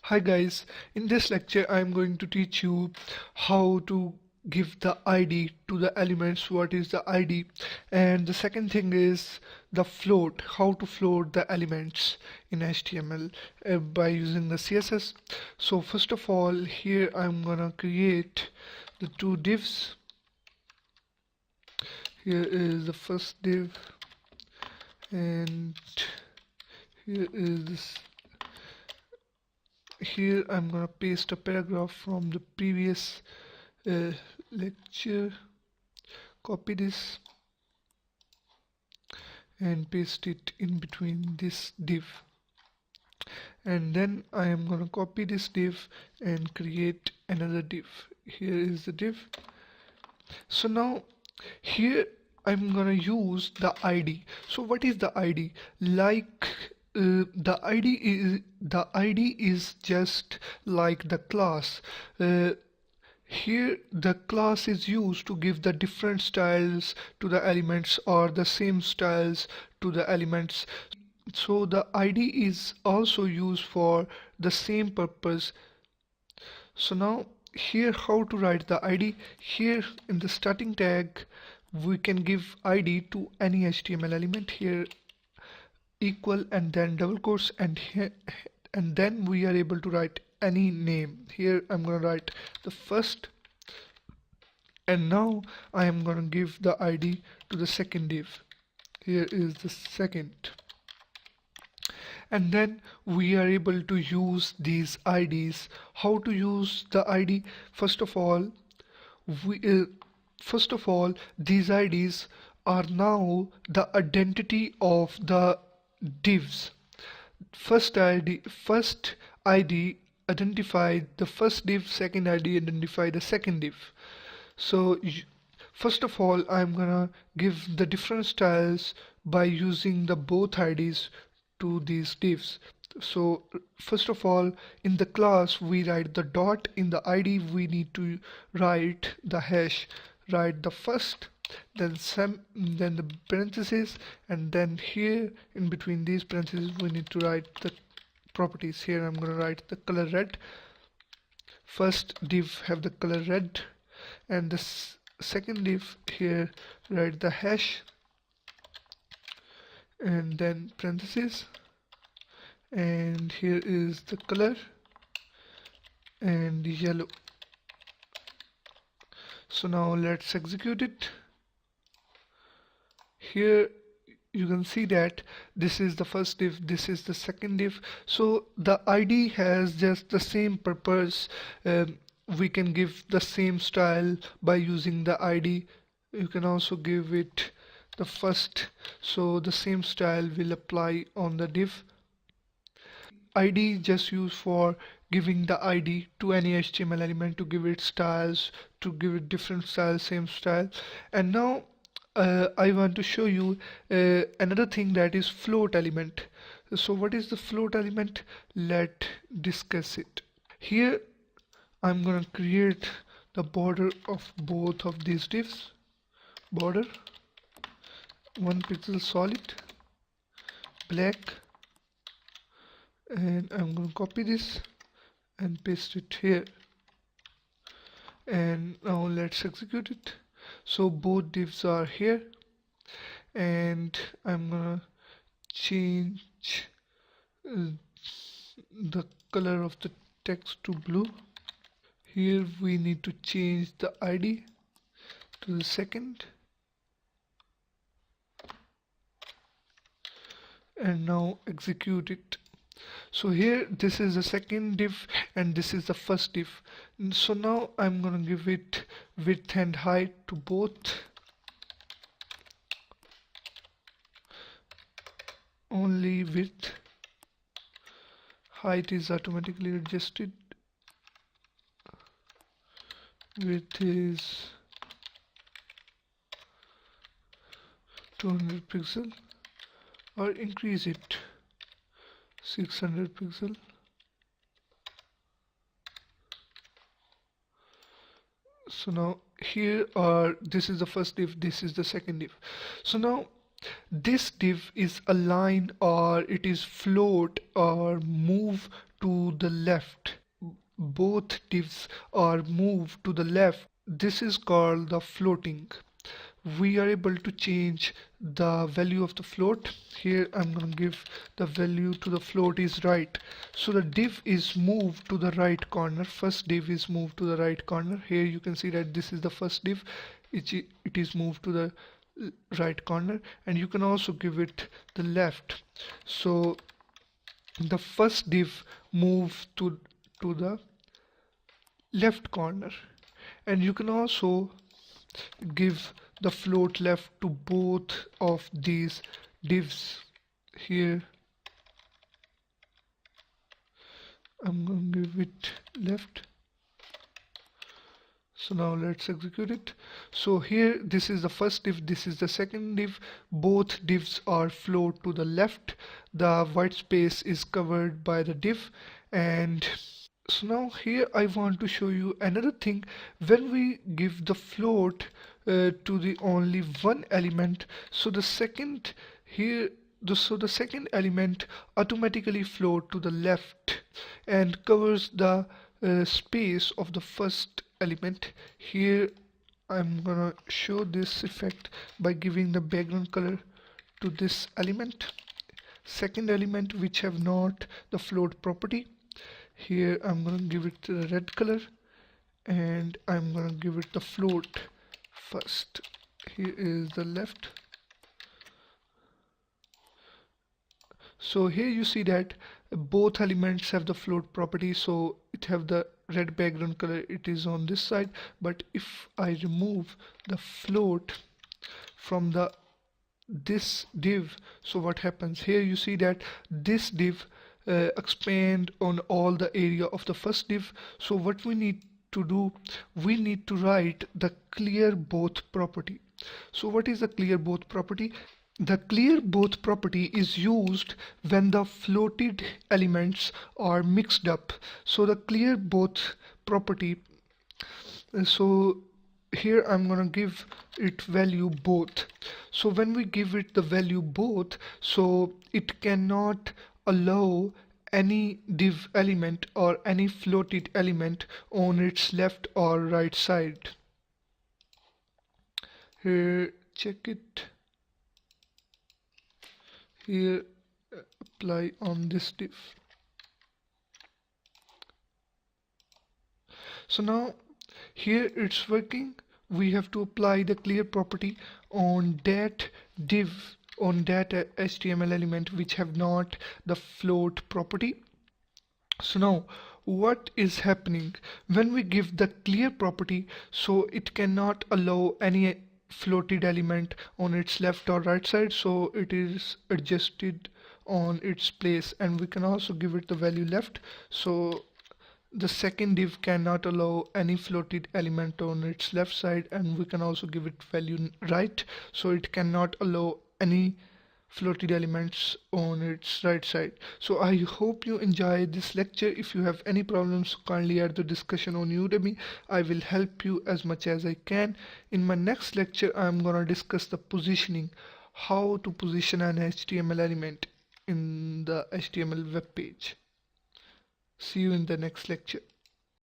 Hi guys, in this lecture I am going to teach you how to give the ID to the elements, what is the ID, and the second thing is the float, how to float the elements in HTML by using the CSS. So first of all, here I'm gonna create the two divs. Here is the first div and here is this. Here I'm gonna paste a paragraph from the previous uh, lecture. Copy this and paste it in between this div, and then I am gonna copy this div and create another div. Here is the div. So now here I'm gonna use the ID. So what is the ID? Like the ID is just like the class. Here the class is used to give the different styles to the elements or the same styles to the elements. So the ID is also used for the same purpose. So now here how to write the ID. Here in the starting tag we can give ID to any HTML element. Here equal and then double quotes, and here and then we are able to write any name. Here I'm gonna write the first, and now I am gonna give the ID to the second div. Here is the second, and then we are able to use these IDs. How to use the ID? First of all, we first of all these IDs are now the identity of the divs. First ID identify the first div, second ID identify the second div. So first of all I'm gonna give the different styles by using the both IDs to these divs. So first of all, in the class we write the dot, in the ID we need to write the hash, write the first, then some, then the parentheses, and then here in between these parentheses we need to write the properties. Here I'm going to write the color red. First div have the color red, and the second div here write the hash and then parentheses, and here is the color and yellow. So now let's execute it. Here you can see that this is the first div, this is the second div. So the ID has just the same purpose. We can give the same style by using the ID. You can also give it the first, so the same style will apply on the div. ID just used for giving the ID to any HTML element, to give it styles, to give it different styles, same style. And now I want to show you another thing, that is float element. So what is the float element? Let's discuss it. Here I'm gonna create the border of both of these divs. Border 1 pixel solid black, and I'm going to copy this and paste it here, and now let's execute it. So both divs are here, and I'm gonna change the color of the text to blue. Here we need to change the ID to the second, and now execute it. So here this is the second div and this is the first div. So now I'm gonna give it width and height to both. Only width, height is automatically adjusted. Width is 200 pixel, or increase it 600 pixel. So now here are, this is the first div, this is the second div. So now this div is align or it is float or move to the left. Both divs are moved to the left. This is called the floating. We are able to change the value of the float. Here I'm going to give the value to the float is right. So the div is moved to the right corner. First div is moved to the right corner. Here you can see that this is the first div. It is moved to the right corner, and you can also give it the left. So the first div moves to the left corner, and you can also give the float left to both of these divs. Here I'm going to give it left. So now let's execute it. So here this is the first div, this is the second div. Both divs are float to the left. The white space is covered by the div. And so now here I want to show you another thing. When we give the float to the only one element, so the second here so the second element automatically float to the left and covers the space of the first element. Here I'm gonna show this effect by giving the background color to this element, second element which have not the float property. Here I'm gonna give it the red color, and I'm gonna give it the float first. Here is the left. So here you see that both elements have the float property, so it have the red background color, it is on this side. But if I remove the float from this div, so what happens? Here you see that this div expand on all the area of the first div. So what we need to do, we need to write the clear both property. So what is the clear both property? The clear both property is used when the floated elements are mixed up. So the clear both property, so here I'm gonna give it value both. So when we give it the value both, so it cannot allow any div element or any floated element on its left or right side. Here check it. Here apply on this div. So now here it's working. We have to apply the clear property on that div, on that HTML element which have not the float property. So now what is happening when we give the clear property? So it cannot allow any floated element on its left or right side, so it is adjusted on its place, and we can also give it the value left. So the second div cannot allow any floated element on its left side, and we can also give it value right, so it cannot allow any floated elements on its right side. So I hope you enjoy this lecture. If you have any problems, kindly add the discussion on Udemy. I will help you as much as I can. In my next lecture I am gonna discuss the positioning, how to position an HTML element in the HTML web page. See you in the next lecture.